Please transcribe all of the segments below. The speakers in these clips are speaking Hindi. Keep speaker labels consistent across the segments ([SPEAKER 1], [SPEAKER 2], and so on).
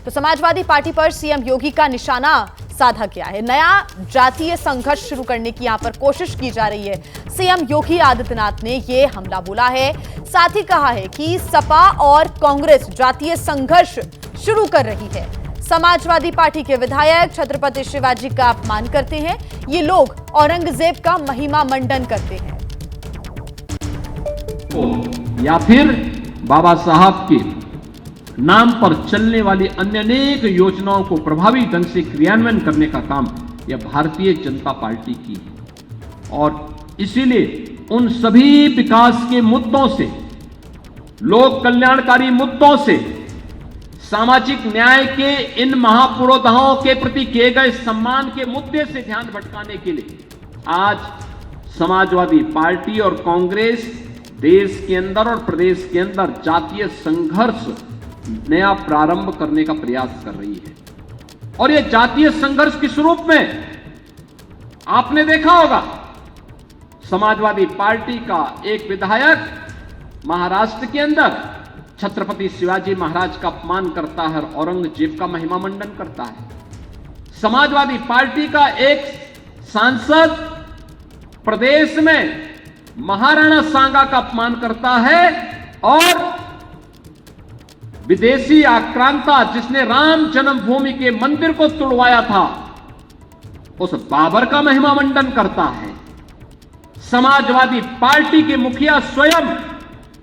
[SPEAKER 1] तो समाजवादी पार्टी पर सीएम योगी का निशाना साधा गया है। नया जातीय संघर्ष शुरू करने की यहां पर कोशिश की जा रही है। सीएम योगी आदित्यनाथ ने यह हमला बोला है। साथ ही कहा है कि सपा और कांग्रेस जातीय संघर्ष शुरू कर रही है। समाजवादी पार्टी के विधायक छत्रपति शिवाजी का अपमान करते हैं। ये लोग औरंगजेब का महिमा मंडन करते हैं।
[SPEAKER 2] या फिर बाबा साहब के नाम पर चलने वाली अन्य अनेक योजनाओं को प्रभावी ढंग से क्रियान्वयन करने का काम यह भारतीय जनता पार्टी की है। और इसीलिए उन सभी विकास के मुद्दों से, लोक कल्याणकारी मुद्दों से, सामाजिक न्याय के इन महापुरोधाओं के प्रति किए गए सम्मान के मुद्दे से ध्यान भटकाने के लिए आज समाजवादी पार्टी और कांग्रेस देश के अंदर और प्रदेश के अंदर जातीय संघर्ष नया प्रारंभ करने का प्रयास कर रही है। और यह जातीय संघर्ष किस रूप में? आपने देखा होगा, समाजवादी पार्टी का एक विधायक महाराष्ट्र के अंदर छत्रपति शिवाजी महाराज का अपमान करता है और औरंगजेब का महिमा मंडन करता है। समाजवादी पार्टी का एक सांसद प्रदेश में महाराणा सांगा का अपमान करता है और विदेशी आक्रांता जिसने राम जन्मभूमि के मंदिर को तुड़वाया था उस बाबर का महिमा मंडन करता है। समाजवादी पार्टी के मुखिया स्वयं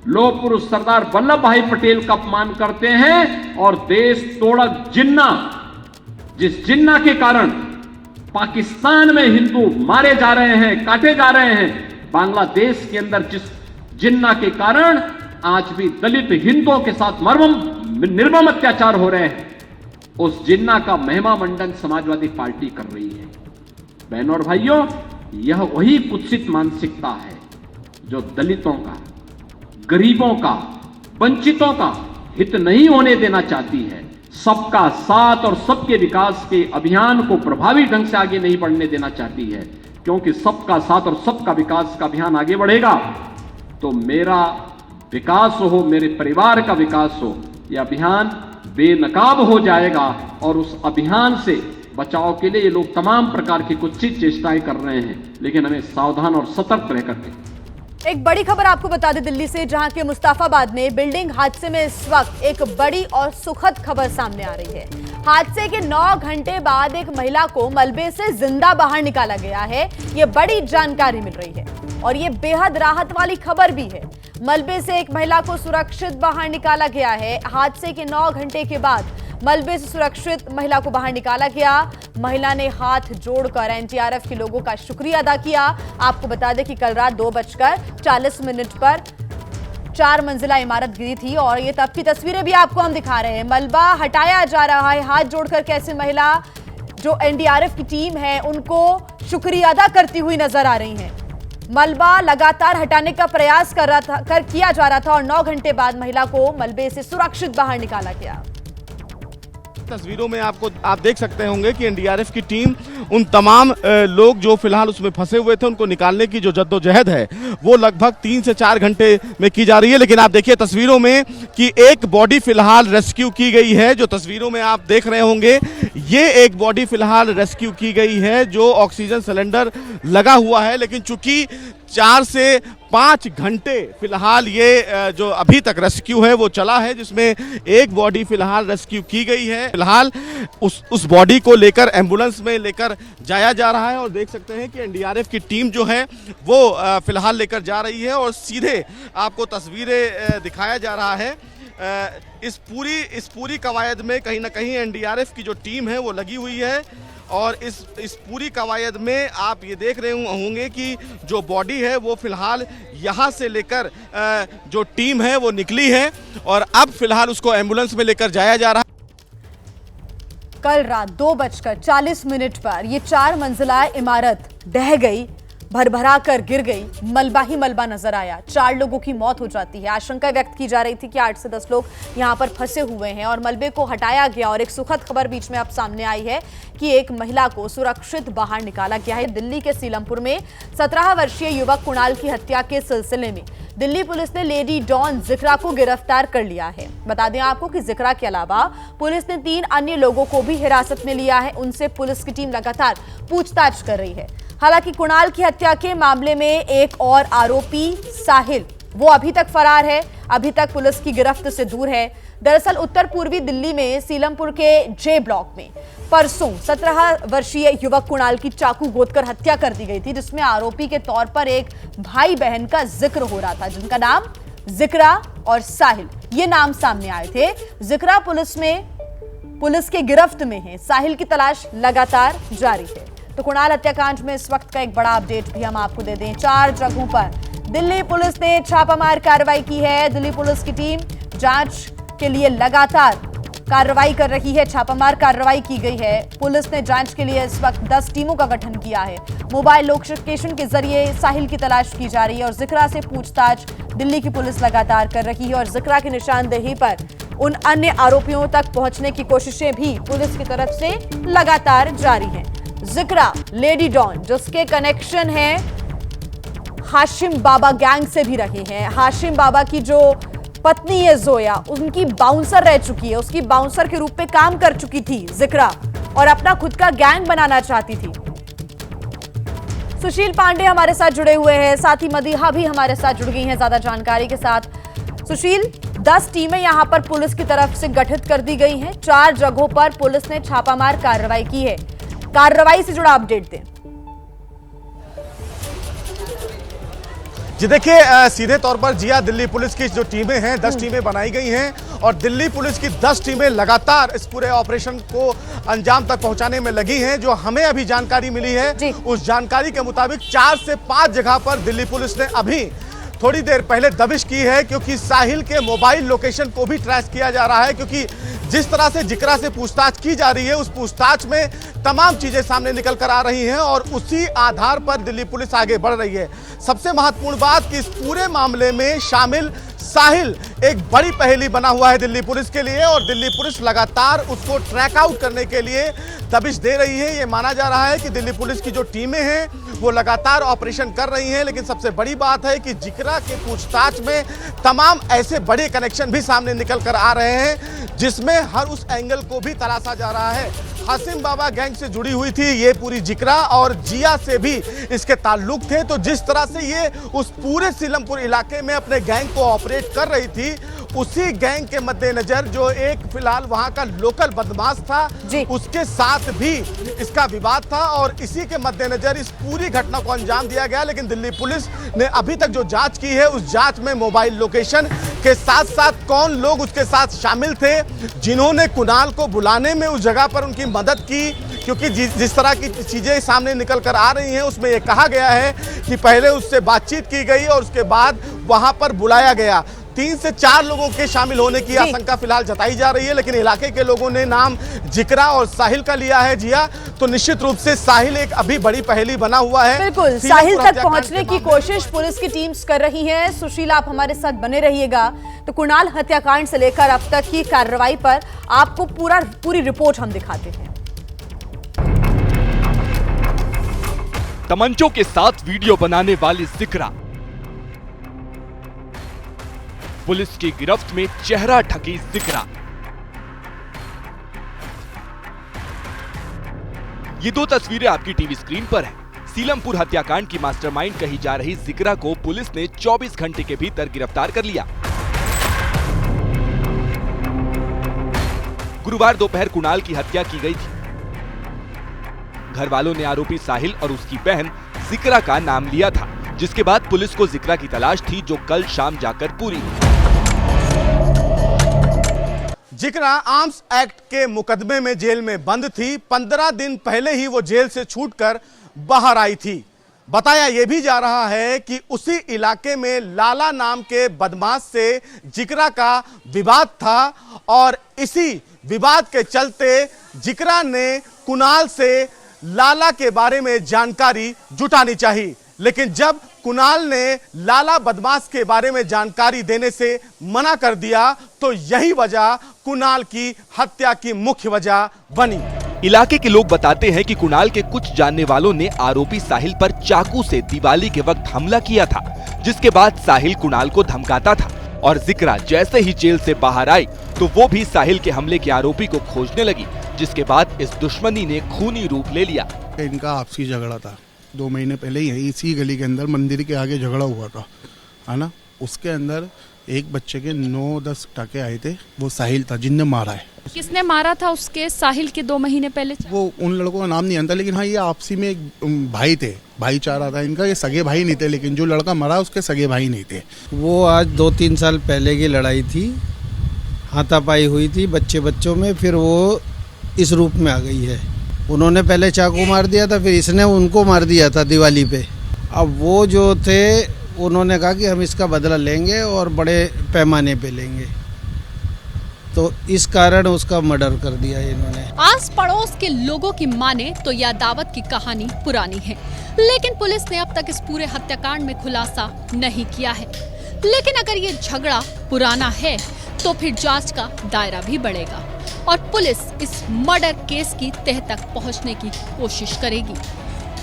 [SPEAKER 2] लौह पुरुष सरदार वल्लभ भाई पटेल का अपमान करते हैं और देश तोड़क जिन्ना, जिस जिन्ना के कारण पाकिस्तान में हिंदू मारे जा रहे हैं, काटे जा रहे हैं, बांग्लादेश के अंदर जिस जिन्ना के कारण आज भी दलित हिंदुओं के साथ निर्मम अत्याचार हो रहे हैं, उस जिन्ना का महिमा मंडन समाजवादी पार्टी कर रही है। बहनों और भाइयों, यह वही कुत्सित मानसिकता है जो दलितों का, गरीबों का, वंचितों का हित नहीं होने देना चाहती है। सबका साथ और सबके विकास के अभियान को प्रभावी ढंग से आगे नहीं बढ़ने देना चाहती है, क्योंकि सबका साथ और सबका विकास का अभियान आगे बढ़ेगा तो मेरा विकास हो, मेरे परिवार का विकास हो, यह अभियान बेनकाब हो जाएगा। और उस अभियान से बचाव के लिए ये लोग तमाम प्रकार की कुत्सित चेष्टाएं कर रहे हैं, लेकिन हमें सावधान और सतर्क रहकर के।
[SPEAKER 1] एक बड़ी खबर आपको बता दें दिल्ली से, जहां के मुस्तफाबाद में बिल्डिंग हादसे में इस वक्त एक बड़ी और सुखद खबर सामने आ रही है। हादसे के 9 घंटे बाद एक महिला को मलबे से जिंदा बाहर निकाला गया है। ये बड़ी जानकारी मिल रही है और ये बेहद राहत वाली खबर भी है। मलबे से एक महिला को सुरक्षित बाहर निकाला गया है। हादसे के 9 घंटे के बाद मलबे से सुरक्षित महिला को बाहर निकाला गया। महिला ने हाथ जोड़कर एनडीआरएफ के लोगों का शुक्रिया अदा किया। आपको बता दें कि कल रात 2:40 पर 4 मंजिला इमारत गिरी थी और ये तब की तस्वीरें भी आपको हम दिखा रहे हैं। मलबा हटाया जा रहा है, हाथ जोड़कर कैसे महिला जो एनडीआरएफ की टीम है उनको शुक्रिया अदा करती हुई नजर आ रही है। मलबा लगातार हटाने का प्रयास किया जा रहा था और 9 घंटे बाद महिला को मलबे से सुरक्षित बाहर निकाला गया।
[SPEAKER 3] तस्वीरों में आप देख सकते होंगे कि एनडीआरएफ की टीम उन तमाम लोग जो फिलहाल उसमें फंसे हुए थे उनको निकालने की जो जद्दोजहद है वो लगभग 3 से 4 घंटे में की जा रही है। लेकिन आप देखिए तस्वीरों में कि एक बॉडी फिलहाल रेस्क्यू की गई है। जो तस्वीरों में आप देख रहे होंगे ये एक बॉडी फिलहाल रेस्क्यू की गई है जो ऑक्सीजन सिलेंडर लगा हुआ है। लेकिन चूंकि 4 से 5 घंटे फिलहाल ये जो अभी तक रेस्क्यू है वो चला है, जिसमें एक बॉडी फिलहाल रेस्क्यू की गई है। फिलहाल उस बॉडी को लेकर एम्बुलेंस में लेकर जाया जा रहा है और देख सकते हैं कि एनडीआरएफ की टीम जो है वो फिलहाल लेकर जा रही है और सीधे आपको तस्वीरें दिखाया जा रहा है। इस पूरी कवायद में कहीं ना कहीं एनडीआरएफ की जो टीम है वो लगी हुई है और इस पूरी कवायद में आप ये देख रहे होंगे कि जो बॉडी है वो फिलहाल यहाँ से लेकर जो टीम है वो निकली है और अब फिलहाल उसको एम्बुलेंस में लेकर जाया जा रहा है।
[SPEAKER 1] कल रात 2:40 पर ये 4 मंजिला इमारत ढह गई। भरभरा कर गिर गई, मलबा ही मलबा नजर आया। 4 लोगों की मौत हो जाती है। आशंका व्यक्त की जा रही थी कि 8 से 10 लोग यहां पर फंसे हुए हैं और मलबे को हटाया गया। और एक सुखद खबर बीच में अब सामने आई है कि एक महिला को सुरक्षित बाहर निकाला गया है। दिल्ली के सीलमपुर में 17 वर्षीय युवक कुणाल की हत्या के सिलसिले में दिल्ली पुलिस ने लेडी डॉन जिक्रा को गिरफ्तार कर लिया है। बता दें आपको कि जिक्रा के अलावा पुलिस ने 3 अन्य लोगों को भी हिरासत में लिया है। उनसे पुलिस की टीम लगातार पूछताछ कर रही है। हालांकि कुणाल की हत्या के मामले में एक और आरोपी साहिल, वो अभी तक फरार है, अभी तक पुलिस की गिरफ्त से दूर है। दरअसल उत्तर पूर्वी दिल्ली में सीलमपुर के जे ब्लॉक में परसों 17 वर्षीय युवक कुणाल की चाकू गोदकर हत्या कर दी गई थी, जिसमें आरोपी के तौर पर एक भाई बहन का जिक्र हो रहा था, जिनका नाम जिक्रा और साहिल, ये नाम सामने आए थे। जिक्रा पुलिस के गिरफ्त में है, साहिल की तलाश लगातार जारी है। तो कुणाल हत्याकांड में इस वक्त का एक बड़ा अपडेट भी हम आपको दे दें। 4 जगहों पर दिल्ली पुलिस ने छापामार कार्रवाई की है। दिल्ली पुलिस की टीम जांच के लिए लगातार कार्रवाई कर रही है। छापामार कार्रवाई की गई है। पुलिस ने जांच के लिए इस वक्त 10 टीमों का गठन किया है। मोबाइल लोकेशन के जरिए साहिल की तलाश की जा रही है और जिक्रा से पूछताछ दिल्ली की पुलिस लगातार कर रही है। और जिक्रा की निशानदेही पर उन अन्य आरोपियों तक पहुंचने की कोशिशें भी पुलिस की तरफ से लगातार जारी हैं। जिक्रा लेडी डॉन, जिसके कनेक्शन है हाशिम बाबा गैंग से भी रहे हैं। हाशिम बाबा की जो पत्नी है जोया, उनकी बाउंसर रह चुकी है, उसकी बाउंसर के रूप में काम कर चुकी थी जिक्रा और अपना खुद का गैंग बनाना चाहती थी। सुशील पांडे हमारे साथ जुड़े हुए हैं, साथ ही मदीहा भी हमारे साथ जुड़ गई हैं ज्यादा जानकारी के साथ। सुशील, 10 टीमें यहां पर पुलिस की तरफ से गठित कर दी गई हैं। 4 जगहों पर पुलिस ने छापामार कार्रवाई की है। कार्रवाई से जुड़ा अपडेट दें।
[SPEAKER 3] जी देखिए, सीधे तौर पर जिया दिल्ली पुलिस की जो टीमें हैं, 10 टीमें बनाई गई हैं और दिल्ली पुलिस की 10 टीमें लगातार इस पूरे ऑपरेशन को अंजाम तक पहुंचाने में लगी हैं। जो हमें अभी जानकारी मिली है, उस जानकारी के मुताबिक 4 से 5 जगह पर दिल्ली पुलिस ने अभी थोड़ी देर पहले दबिश की है, क्योंकि साहिल के मोबाइल लोकेशन को भी ट्रेस किया जा रहा है। क्योंकि जिस तरह से जिक्रा से पूछताछ की जा रही है, उस पूछताछ में तमाम चीजें सामने निकल कर आ रही हैं और उसी आधार पर दिल्ली पुलिस आगे बढ़ रही है। सबसे महत्वपूर्ण बात कि इस पूरे मामले में शामिल साहिल एक बड़ी पहेली बना हुआ है दिल्ली पुलिस के लिए और दिल्ली पुलिस लगातार उसको ट्रैक आउट करने के लिए दबिश दे रही है। ये माना जा रहा है कि दिल्ली पुलिस की जो टीमें हैं वो लगातार ऑपरेशन कर रही हैं, लेकिन सबसे बड़ी बात है कि जिक्रा के पूछताछ में तमाम ऐसे बड़े कनेक्शन भी सामने निकल कर आ रहे हैं, जिसमें हर उस एंगल को भी तलाशा जा रहा है। हाशिम बाबा गैंग से जुड़ी हुई थी ये पूरी जिक्रा और जिया से भी इसके ताल्लुक थे। तो जिस तरह से ये उस पूरे सीलमपुर इलाके में अपने गैंग को ऑपरेट कर रही थी, उसी गैंग के मद्देनजर जो एक फिलहाल वहां का लोकल बदमाश था, उसके साथ भी इसका विवाद था और इसी के मद्देनजर इस पूरी घटना को अंजाम दिया गया। लेकिन दिल्ली पुलिस ने अभी तक जो जांच की है, उस जांच में मोबाइल लोकेशन के साथ साथ कौन लोग उसके साथ शामिल थे, जिन्होंने कुणाल को बुलाने में उस जगह पर उनकी मदद की, क्योंकि जिस तरह की चीजें सामने निकल कर आ रही हैं उसमें यह कहा गया है कि पहले उससे बातचीत की गई और उसके बाद वहां पर बुलाया गया। 3 से 4 लोगों के शामिल होने की आशंका फिलहाल जताई जा रही है, लेकिन इलाके के लोगों ने नाम जिक्रा और साहिल का लिया है। जिया, तो निश्चित रूप से साहिल एक अभी बड़ी पहेली बना हुआ है।
[SPEAKER 1] बिल्कुल, साहिल तक पहुंचने की कोशिश पुलिस की टीम्स कर रही है। सुशील, आप हमारे साथ बने रहिएगा। तो कुणाल हत्याकांड से लेकर अब तक की कार्रवाई पर आपको पूरी रिपोर्ट हम दिखाते हैं।
[SPEAKER 4] तमंचों के साथ वीडियो बनाने वाली जिक्रा, पुलिस की गिरफ्त में चेहरा ढकी जिक्रा। ये 2 तस्वीरें आपकी टीवी स्क्रीन पर हैं। सीलमपुर हत्याकांड की मास्टरमाइंड कही जा रही जिक्रा को पुलिस ने 24 घंटे के भीतर गिरफ्तार कर लिया। गुरुवार दोपहर कुणाल की हत्या की गई थी। घर वालों ने आरोपी साहिल और उसकी बहन जिक्रा का नाम लिया था, जिसके बाद पुलिस को जिक्रा की तलाश थी, जो कल शाम जाकर पूरी हुई।
[SPEAKER 3] जिक्रा आर्म्स एक्ट के मुकदमे में जेल में बंद थी। 15 दिन पहले ही वो जेल से छूटकर बाहर आई थी। बताया यह भी जा रहा है कि उसी इलाके में लाला नाम के बदमाश से जिक्रा का विवाद था और इसी विवाद के चलते जिक्रा ने कुणाल से लाला के बारे में जानकारी जुटानी चाहिए। लेकिन जब कुणाल ने लाला बदमाश के बारे में जानकारी देने से मना कर दिया तो यही वजह कुणाल की हत्या की मुख्य वजह बनी।
[SPEAKER 4] इलाके के लोग बताते हैं कि कुणाल के कुछ जानने वालों ने आरोपी साहिल पर चाकू से दिवाली के वक्त हमला किया था, जिसके बाद साहिल कुणाल को धमकाता था और जिक्रा जैसे ही जेल से बाहर आई तो वो भी साहिल के हमले के आरोपी को खोजने लगी, जिसके बाद इस दुश्मनी ने खूनी रूप ले लिया।
[SPEAKER 5] इनका आपसी झगड़ा था 2 महीने पहले ही इसी गली के अंदर मंदिर के आगे झगड़ा हुआ था, है ना। उसके अंदर एक बच्चे के 9-10 टाके आए थे, वो साहिल था जिनने मारा है।
[SPEAKER 6] किसने मारा था उसके साहिल के 2 महीने पहले?
[SPEAKER 5] वो उन लड़कों का नाम नहीं आता, लेकिन हाँ ये आपसी में एक भाई थे, भाईचारा था इनका। ये सगे भाई नहीं थे, लेकिन जो लड़का मरा उसके सगे भाई नहीं थे।
[SPEAKER 7] वो आज 2-3 साल पहले की लड़ाई थी, हाथापाई हुई थी बच्चों में, फिर वो इस रूप में आ गई है। उन्होंने पहले चाकू मार दिया था, फिर इसने उनको मार दिया था दिवाली पे। अब वो जो थे उन्होंने कहा कि हम इसका बदला लेंगे और बड़े पैमाने पे लेंगे, तो इस कारण उसका मर्डर कर दिया इन्होंने।
[SPEAKER 6] आस पड़ोस के लोगों की माने तो यह दावत की कहानी पुरानी है, लेकिन पुलिस ने अब तक इस पूरे हत्याकांड में खुलासा नहीं किया है। लेकिन अगर ये झगड़ा पुराना है तो फिर जांच का दायरा भी बढ़ेगा और पुलिस इस मर्डर केस की तह तक पहुंचने की कोशिश करेगी।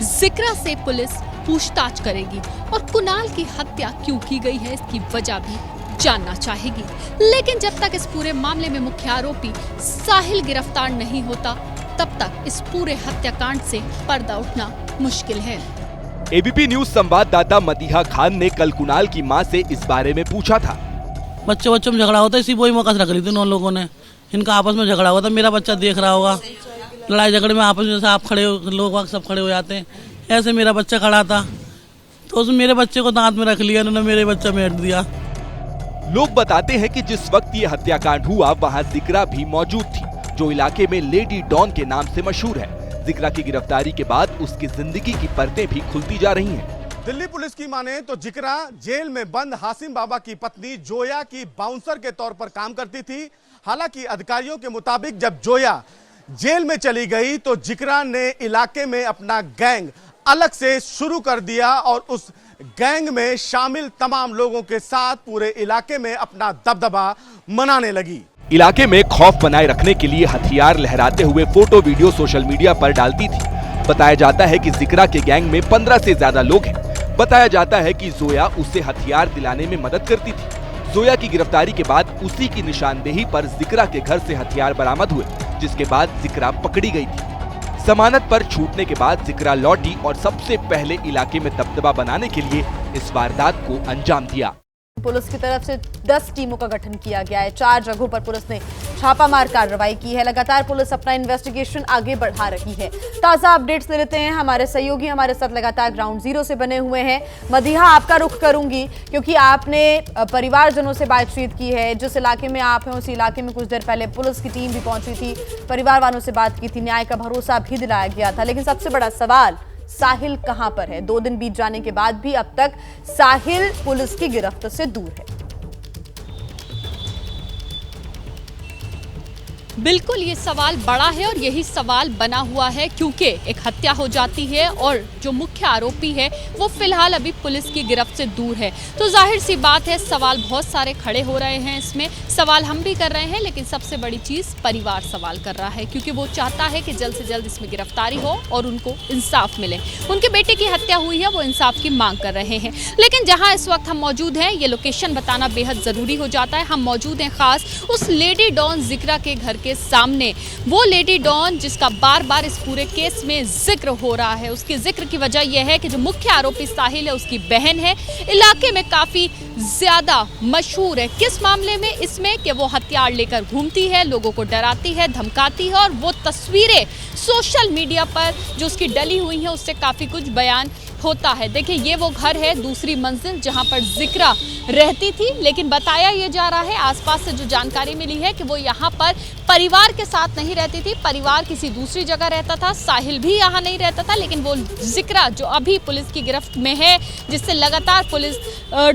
[SPEAKER 6] जिक्रा से पुलिस पूछताछ करेगी और कुणाल की हत्या क्यों की गई है इसकी वजह भी जानना चाहेगी। लेकिन जब तक इस पूरे मामले में मुख्य आरोपी साहिल गिरफ्तार नहीं होता, तब तक इस पूरे हत्याकांड से पर्दा उठना मुश्किल है।
[SPEAKER 4] एबीपी न्यूज संवाददाता मदीहा खान ने कल कुणाल की मां से इस बारे में पूछा था।
[SPEAKER 8] बच्चों में झगड़ा होता है, इसी वही मौका रख ली थी उन लोगों ने। इनका आपस में झगड़ा हुआ था, मेरा बच्चा देख रहा होगा। लड़ाई झगड़े में आपस में जैसे आप खड़े हो, लोग सब खड़े हो जाते हैं, ऐसे मेरा बच्चा खड़ा था तो उसने मेरे बच्चे को दांत में रख लिया, उन्होंने मेरे बच्चा में हट दिया।
[SPEAKER 4] लोग बताते हैं कि जिस वक्त ये हत्याकांड हुआ वहाँ जिक्रा भी मौजूद थी, जो इलाके में लेडी डॉन के नाम से मशहूर है। जिक्रा की गिरफ्तारी के बाद उसकी जिंदगी की परतें भी खुलती जा रही हैं।
[SPEAKER 3] दिल्ली पुलिस की माने तो जिक्रा जेल में बंद हासिम बाबा की पत्नी जोया की बाउंसर के तौर पर काम करती थी। हालांकि अधिकारियों के मुताबिक जब जोया जेल में चली गई तो जिक्रा ने इलाके में अपना गैंग अलग से शुरू कर दिया और उस गैंग में शामिल तमाम लोगों के साथ पूरे इलाके में अपना दबदबा मनाने लगी।
[SPEAKER 4] इलाके में खौफ बनाए रखने के लिए हथियार लहराते हुए फोटो वीडियो सोशल मीडिया पर डालती थी। बताया जाता है कि जिक्रा के गैंग में 15 से ज्यादा लोग हैं। बताया जाता है कि जोया उसे हथियार दिलाने में मदद करती थी। जोया की गिरफ्तारी के बाद उसी की निशानदेही पर जिक्रा के घर से हथियार बरामद हुए, जिसके बाद जिक्रा पकड़ी गई थी। जमानत पर छूटने के बाद जिक्रा लौटी और सबसे पहले इलाके में दबदबा बनाने के लिए इस वारदात को अंजाम दिया।
[SPEAKER 1] पुलिस की तरफ से 10 टीमों का गठन किया गया है। 4 जगहों पर पुलिस ने छापामार कार्रवाई की है। लगातार पुलिस अपना इन्वेस्टिगेशन आगे बढ़ा रही है। ताजा अपडेट्स ले लेते हैं, हमारे सहयोगी हमारे साथ लगातार ग्राउंड जीरो से बने हुए हैं। मदीहा, आपका रुख करूंगी क्योंकि आपने परिवारजनों से बातचीत की है। जिस इलाके में आप हैं उस इलाके में कुछ देर पहले पुलिस की टीम भी पहुंची थी, परिवार वालों से बात की थी, न्याय का भरोसा भी दिलाया गया था। लेकिन सबसे बड़ा सवाल, साहिल कहां पर है? 2 दिन बीत जाने के बाद भी अब तक साहिल पुलिस की गिरफ्त से दूर है।
[SPEAKER 6] बिल्कुल ये सवाल बड़ा है और यही सवाल बना हुआ है क्योंकि एक हत्या हो जाती है और जो मुख्य आरोपी है वो फिलहाल अभी पुलिस की गिरफ्त से दूर है। तो जाहिर सी बात है सवाल बहुत सारे खड़े हो रहे हैं। इसमें सवाल हम भी कर रहे हैं, लेकिन सबसे बड़ी चीज़ परिवार सवाल कर रहा है क्योंकि वो चाहता है कि जल्द से जल्द इसमें गिरफ्तारी हो और उनको इंसाफ मिले। उनके बेटे की हत्या हुई है, वो इंसाफ की मांग कर रहे हैं। लेकिन जहाँ इस वक्त हम मौजूद हैं, ये लोकेशन बताना बेहद ज़रूरी हो जाता है। हम मौजूद हैं खास उस लेडी डॉन जिक्रा के घर के सामने। वो लेडी डॉन जिसका बार बार इस पूरे केस में जिक्र हो रहा है, उसके जिक्र की वजह यह है कि जो मुख्य आरोपी साहिल है उसकी बहन है, इलाके में काफी ज्यादा मशहूर है। किस मामले में? इसमें कि वो हथियार लेकर घूमती है, लोगों को डराती है, धमकाती है और वो तस्वीरें सोशल मीडिया पर जो उसकी डली हुई हैं उससे काफी कुछ बयान होता है। देखिए ये वो घर है, दूसरी मंजिल जहां पर जिक्रा रहती थी, लेकिन बताया ये जा रहा है आसपास से जो जानकारी मिली है कि वो यहाँ पर परिवार के साथ नहीं रहती थी, परिवार किसी दूसरी जगह रहता था। साहिल भी यहाँ नहीं रहता था, लेकिन वो जिक्रा जो अभी पुलिस की गिरफ्त में है, जिससे लगातार पुलिस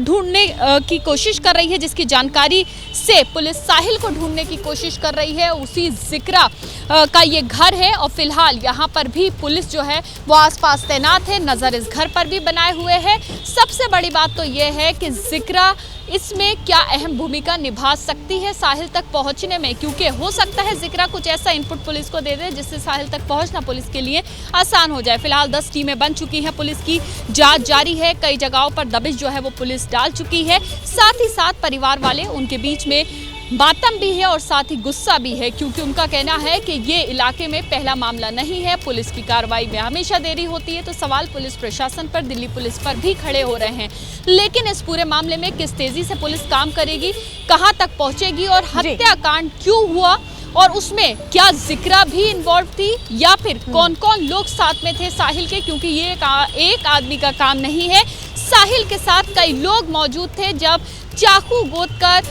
[SPEAKER 6] ढूंढने की कोशिश कर रही है, जिसकी जानकारी से पुलिस साहिल को ढूंढने की कोशिश कर रही है, उसी जिक्रा का ये घर है। और फिलहाल यहाँ पर भी पुलिस जो है वो आसपास तैनात है, नजर इस घर पर भी बनाए हुए हैं। सबसे बड़ी बात तो ये है कि जिक्रा इसमें क्या अहम भूमिका निभा सकती है साहिल तक पहुंचने में, क्योंकि हो सकता है जिक्रा कुछ ऐसा इनपुट पुलिस को दे दे जिससे साहिल तक पहुंचना पुलिस के लिए आसान हो जाए। फिलहाल 10 टीमें बन चुकी हैं, पुलिस की जांच जारी है, कई जगहों पर दबिश जो है वो पुलिस डाल चुकी है। साथ ही साथ परिवार वाले, उनके बीच में मातम भी है और साथ ही गुस्सा भी है, क्योंकि उनका कहना है कि ये इलाके में पहला मामला नहीं है, पुलिस की कार्रवाई में हमेशा देरी होती है। तो सवाल पुलिस प्रशासन पर, दिल्ली पुलिस पर भी खड़े हो रहे हैं। लेकिन इस पूरे मामले में किस तेजी से पुलिस काम करेगी, कहां तक पहुंचेगी और हत्याकांड क्यों हुआ और उसमें क्या जिक्रा भी इन्वॉल्व थी या फिर कौन कौन लोग साथ में थे साहिल के, क्योंकि ये एक आदमी का काम नहीं है। साहिल के साथ कई लोग मौजूद थे जब चाकू गोदकर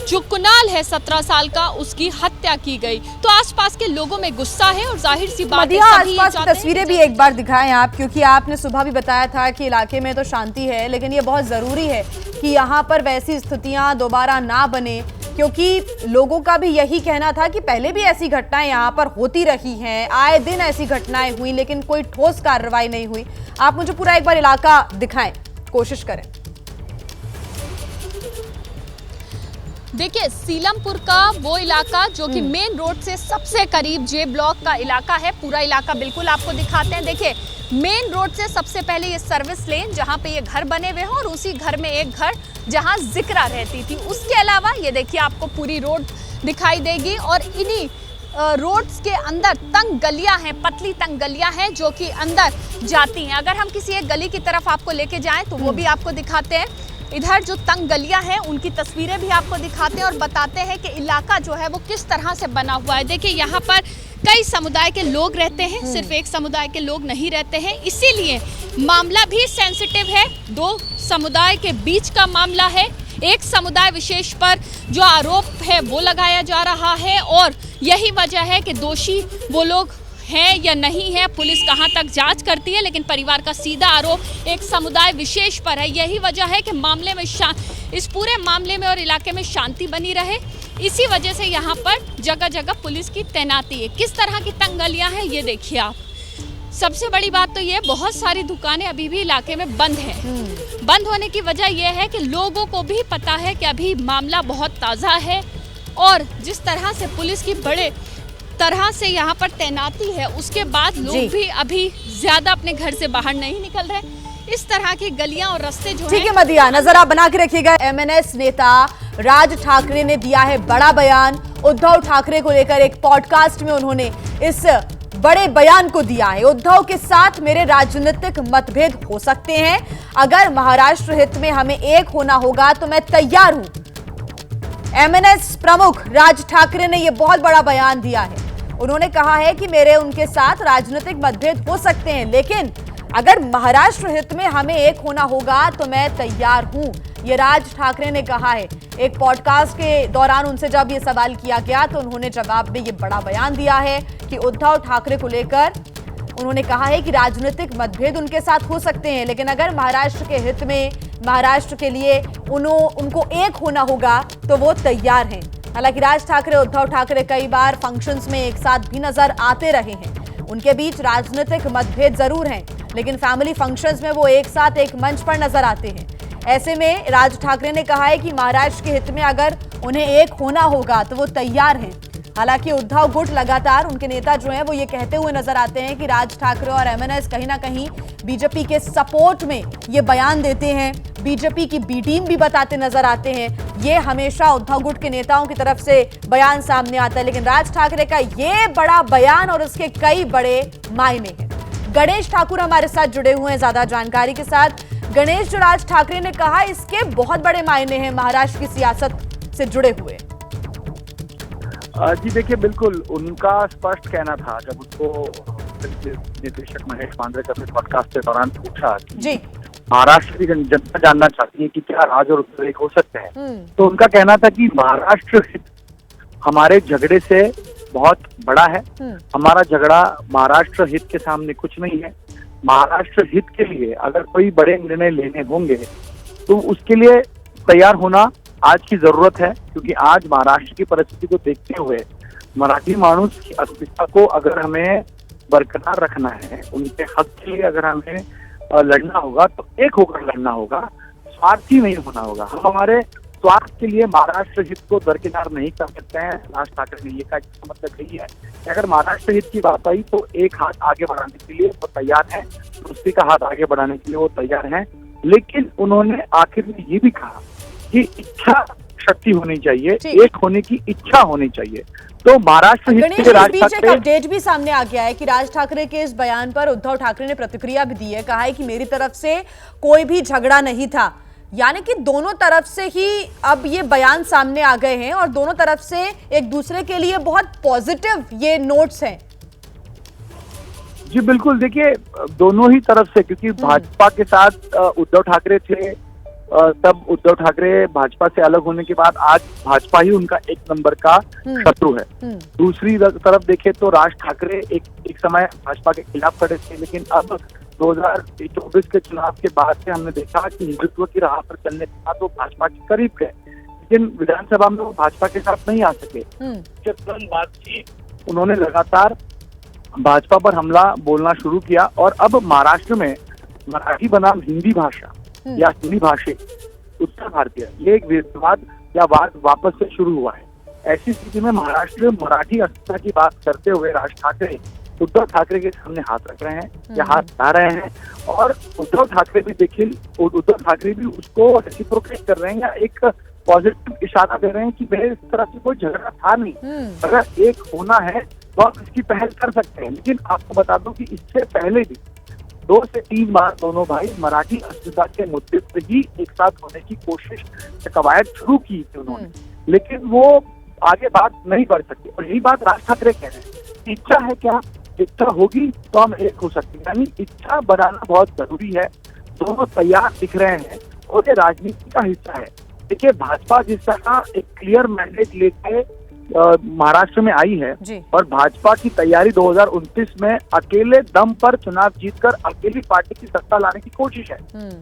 [SPEAKER 6] जो कुणाल है 17 साल का, उसकी हत्या की गई। तो आसपास के लोगों में गुस्सा है और जाहिर सी बात है
[SPEAKER 1] आसपास की तस्वीरें भी एक बार दिखाएं आप, क्योंकि आपने सुबह भी बताया था कि इलाके में तो शांति है, लेकिन ये बहुत जरूरी है कि यहाँ पर वैसी स्थितियां दोबारा ना बने, क्योंकि लोगों का भी यही कहना था कि पहले भी ऐसी घटनाएं यहाँ पर होती रही हैं, आए दिन ऐसी घटनाएं हुई, लेकिन कोई ठोस कार्रवाई नहीं हुई। आप मुझे पूरा एक बार इलाका दिखाएं, कोशिश करें।
[SPEAKER 6] देखिए, सीलमपुर का वो इलाका जो कि मेन रोड से सबसे करीब जे ब्लॉक का इलाका है, पूरा इलाका बिल्कुल आपको दिखाते हैं। देखिए, मेन रोड से सबसे पहले ये सर्विस लेन जहां पे ये घर बने हुए हैं और उसी घर में एक घर जहां जिक्रा रहती थी। उसके अलावा ये देखिए आपको पूरी रोड दिखाई देगी और इन्हीं रोड्स के अंदर तंग गलियां हैं, पतली तंग गलियां हैं जो कि अंदर जाती हैं। अगर हम किसी एक गली की तरफ आपको लेके जाएं तो वो भी आपको दिखाते हैं। इधर जो तंग गलियां हैं उनकी तस्वीरें भी आपको दिखाते हैं और बताते हैं कि इलाका जो है वो किस तरह से बना हुआ है। देखिए, यहाँ पर कई समुदाय के लोग रहते हैं, सिर्फ एक समुदाय के लोग नहीं रहते हैं, इसीलिए मामला भी सेंसिटिव है। दो समुदाय के बीच का मामला है, एक समुदाय विशेष पर जो आरोप है वो लगाया जा रहा है और यही वजह है कि दोषी वो लोग हैं या नहीं है, पुलिस कहां तक जांच करती है, लेकिन परिवार का सीधा आरोप एक समुदाय विशेष पर है। यही वजह है कि मामले में इस पूरे मामले में और इलाके में शांति बनी रहे, इसी वजह से यहाँ पर जगह जगह पुलिस की तैनाती है। किस तरह की तंग गलियां हैं ये देखिए आप। सबसे बड़ी बात तो ये, बहुत सारी दुकानें अभी भी इलाके में बंद हैं। बंद होने की वजह यह है कि लोगों को भी पता है कि अभी मामला बहुत ताज़ा है और जिस तरह से पुलिस की बड़े तरह से यहाँ पर तैनाती है, उसके बाद लोग भी अभी ज्यादा अपने घर से बाहर नहीं निकल रहे। इस तरह की गलियां और रास्ते जो
[SPEAKER 1] ठीक है मदिया, नजर आप बना के रखिएगा। एमएनएस नेता राज ठाकरे ने दिया है बड़ा बयान। उद्धव ठाकरे को लेकर एक पॉडकास्ट में उन्होंने इस बड़े बयान को दिया है। उद्धव के साथ मेरे राजनीतिक मतभेद हो सकते हैं, अगर महाराष्ट्र हित में हमें एक होना होगा तो मैं तैयार हूं। एमएनएस प्रमुख राज ठाकरे ने यह बहुत बड़ा बयान दिया है। उन्होंने कहा है कि मेरे उनके साथ राजनीतिक मतभेद हो सकते हैं, लेकिन अगर महाराष्ट्र हित में हमें एक होना होगा तो मैं तैयार हूं, ये राज ठाकरे ने कहा है। एक पॉडकास्ट के दौरान उनसे जब ये सवाल किया गया तो उन्होंने जवाब में ये बड़ा बयान दिया है कि उद्धव ठाकरे को लेकर उन्होंने कहा है कि राजनीतिक मतभेद उनके साथ हो सकते हैं, लेकिन अगर महाराष्ट्र के हित में, महाराष्ट्र के लिए उनको एक होना होगा तो वो तैयार हैं। हालांकि राज ठाकरे, उद्धव ठाकरे कई बार फंक्शंस में एक साथ भी नजर आते रहे हैं। उनके बीच राजनीतिक मतभेद जरूर हैं, लेकिन फैमिली फंक्शंस में वो एक साथ एक मंच पर नजर आते हैं। ऐसे में राज ठाकरे ने कहा है कि महाराष्ट्र के हित में अगर उन्हें एक होना होगा तो वो तैयार हैं। हालांकि उद्धव गुट लगातार, उनके नेता जो हैं वो ये कहते हुए नजर आते हैं कि राज ठाकरे और एमएनएस कहीं ना कहीं बीजेपी के सपोर्ट में ये बयान देते हैं, बीजेपी की बी टीम भी बताते नजर आते हैं। ये हमेशा उद्धव गुट के नेताओं की तरफ से बयान सामने आता है, लेकिन राज ठाकरे का ये बड़ा बयान और उसके कई बड़े मायने हैं। गणेश ठाकुर हमारे साथ जुड़े हुए हैं ज्यादा जानकारी के साथ। गणेश, जो राज ठाकरे ने कहा इसके बहुत बड़े मायने हैं महाराष्ट्र की सियासत से जुड़े हुए।
[SPEAKER 9] जी देखिए, बिल्कुल उनका स्पष्ट कहना था जब उसको निर्देशक महेश मांजरे का पॉडकास्ट के दौरान पूछा कि महाराष्ट्र की जनता जानना चाहती है कि क्या राज और उत्तर एक हो सकते हैं, तो उनका कहना था कि महाराष्ट्र हित हमारे झगड़े से बहुत बड़ा है। हमारा झगड़ा महाराष्ट्र हित के सामने कुछ नहीं है। महाराष्ट्र हित के लिए अगर कोई बड़े निर्णय लेने होंगे तो उसके लिए तैयार होना आज की जरूरत है, क्योंकि आज महाराष्ट्र की परिस्थिति को देखते हुए मराठी मानुष की अस्मिता को अगर हमें बरकरार रखना है, उनके हक के लिए अगर हमें लड़ना होगा तो एक होकर लड़ना होगा, स्वार्थी नहीं होना होगा। हम हमारे स्वार्थ के लिए महाराष्ट्र हित को दरकिनार नहीं कर सकते हैं। राज ठाकरे ने ये कहा, इसका मतलब यही है कि अगर महाराष्ट्र हित की बात आई तो एक हाथ आगे बढ़ाने के लिए वो तैयार है, दूसरी का हाथ आगे बढ़ाने के लिए वो तैयार है। लेकिन उन्होंने आखिर में ये भी कहा कि इच्छा शक्ति होनी चाहिए, एक होने की इच्छा होनी चाहिए। तो महाराष्ट्र हित के राज ठाकरे,
[SPEAKER 1] अपडेट भी सामने आ गया है कि राज ठाकरे के इस बयान पर उद्धव ठाकरे ने प्रतिक्रिया भी दी है। कहा है कि मेरी तरफ से कोई भी झगड़ा नहीं था। यानी कि दोनों तरफ से ही अब ये बयान सामने आ गए हैं और दोनों तरफ से एक दूसरे के लिए बहुत पॉजिटिव ये नोट्स हैं।
[SPEAKER 9] जी बिल्कुल, देखिए दोनों ही तरफ से, क्योंकि भाजपा के साथ उद्धव ठाकरे थे, तब उद्धव ठाकरे भाजपा से अलग होने के बाद आज भाजपा ही उनका एक नंबर का शत्रु है। दूसरी तरफ देखे तो राज ठाकरे एक समय भाजपा के खिलाफ खड़े थे, लेकिन अब 2024 के चुनाव के बाद से हमने देखा कि हिंदुत्व की राह पर चलने के बाद वो भाजपा के करीब गए, लेकिन विधानसभा में वो भाजपा के साथ नहीं आ सके। तुरंत बाद ही उन्होंने लगातार भाजपा पर हमला बोलना शुरू किया और अब महाराष्ट्र में मराठी बनाम हिंदी भाषा या हिंदी भाषिक उत्तर भारतीय, ये एक विवाद या वाद वापस से शुरू हुआ है। ऐसी स्थिति में महाराष्ट्र में मराठी अस्मिता की बात करते हुए राज ठाकरे उद्धव ठाकरे के सामने हाथ रख रहे हैं या हाथ बढ़ा रहे हैं, और उद्धव ठाकरे भी उसको रेसिप्रोकेट कर रहे हैं या एक पॉजिटिव इशारा दे रहे हैं कि मेरे इस तरह से कोई झगड़ा था नहीं, अगर एक होना है तो आप इसकी पहल कर सकते हैं। लेकिन आपको बता दूं कि इससे पहले भी 2 से 3 बार दोनों भाई मराठी अस्मिता के मुद्दे पर ही एक साथ होने की कोशिश, कवायद शुरू की थी उन्होंने, लेकिन वो आगे बात नहीं बढ़ सकती। और यही बात राज ठाकरे कह रहे हैं, इच्छा है क्या, इच्छा होगी तो हम एक हो सकते हैं, यानी इच्छा बनाना बहुत जरूरी है। दोनों तैयार दिख रहे हैं और ये राजनीति का हिस्सा है। देखिए भाजपा जिस तरह एक क्लियर मैंडेट लेके महाराष्ट्र में आई है और भाजपा की तैयारी 2029 में अकेले दम पर चुनाव जीतकर अकेली पार्टी की सत्ता लाने की कोशिश है।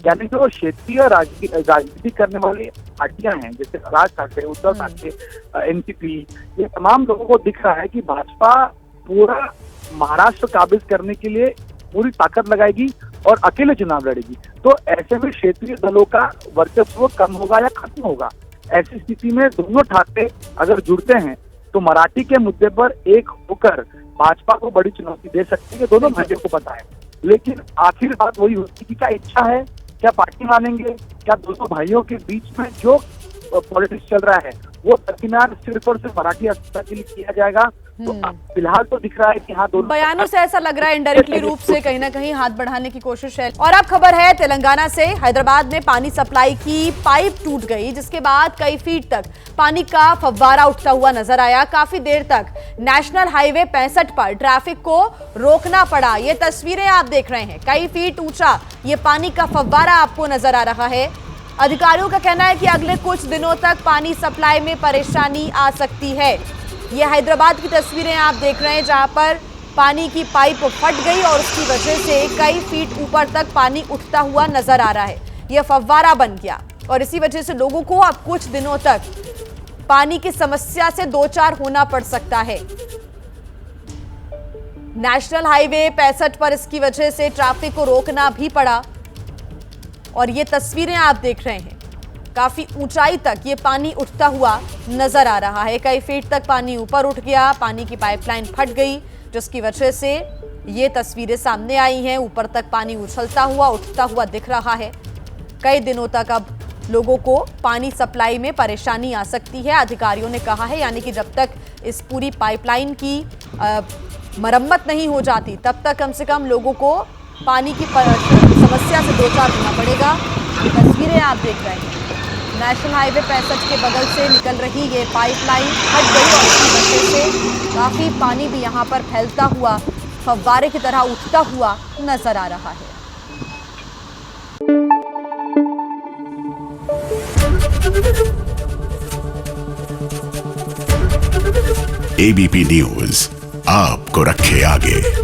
[SPEAKER 9] यानी जो क्षेत्रीय राजनीति करने वाली पार्टियां हैं, जैसे राज ठाकरे, उद्धव ठाकरे, एनसीपी, ये तमाम लोगों को दिख रहा है कि भाजपा पूरा महाराष्ट्र काबिज करने के लिए पूरी ताकत लगाएगी और अकेले चुनाव लड़ेगी। तो ऐसे में क्षेत्रीय दलों का वर्चस्व कम होगा या खत्म होगा। ऐसी स्थिति में दोनों ठाकरे अगर जुड़ते हैं तो मराठी के मुद्दे पर एक होकर भाजपा को बड़ी चुनौती दे सकते हैं, दोनों भाइयों को पता है। लेकिन आखिर बात वही होती है कि क्या इच्छा है, क्या पार्टी मानेंगे, क्या दोनों भाइयों के बीच में जो पॉलिटिक्स चल रहा है वो दरकिनार सिर्फ और सिर्फ मराठी अस्मिता के लिए किया जाएगा। तो फिलहाल तो दिख रहा है कि हाँ, दोनों
[SPEAKER 1] बयानों से ऐसा लग रहा है इनडायरेक्टली रूप से कहीं ना कहीं हाथ बढ़ाने की कोशिश है। और अब खबर है तेलंगाना से। हैदराबाद में पानी सप्लाई की पाइप टूट गई, जिसके बाद कई फीट तक पानी का फव्वारा उठता हुआ नजर आया। काफी देर तक नेशनल हाईवे 65 पर ट्रैफिक को रोकना पड़ा। ये तस्वीरें आप देख रहे हैं, कई फीट ऊंचा ये पानी का फव्वारा आपको नजर आ रहा है। अधिकारियों का कहना है कि अगले कुछ दिनों तक पानी सप्लाई में परेशानी आ सकती है। ये हैदराबाद की तस्वीरें आप देख रहे हैं, जहां पर पानी की पाइप फट गई और उसकी वजह से कई फीट ऊपर तक पानी उठता हुआ नजर आ रहा है। यह फव्वारा बन गया और इसी वजह से लोगों को अब कुछ दिनों तक पानी की समस्या से दो चार होना पड़ सकता है। नेशनल हाईवे 65 पर इसकी वजह से ट्रैफिक को रोकना भी पड़ा और ये तस्वीरें आप देख रहे हैं, काफी ऊंचाई तक ये पानी उठता हुआ नजर आ रहा है। कई फीट तक पानी ऊपर उठ गया, पानी की पाइपलाइन फट गई, जिसकी वजह से ये तस्वीरें सामने आई हैं। ऊपर तक पानी उछलता हुआ उठता हुआ दिख रहा है। कई दिनों तक अब लोगों को पानी सप्लाई में परेशानी आ सकती है, अधिकारियों ने कहा है। यानी कि जब तक इस पूरी पाइपलाइन की मरम्मत नहीं हो जाती तब तक कम से कम लोगों को पानी की समस्या से दो चार होना पड़ेगा। तस्वीरें आप देख रहे हैं, नेशनल हाईवे 65 के बगल से निकल रही ये पाइपलाइन फट गई और इसकी वजह से काफ़ी पानी भी यहाँ पर फैलता हुआ फव्वारे की तरह उठता हुआ नजर आ रहा है।
[SPEAKER 10] एबीपी न्यूज़ आपको रखे आगे।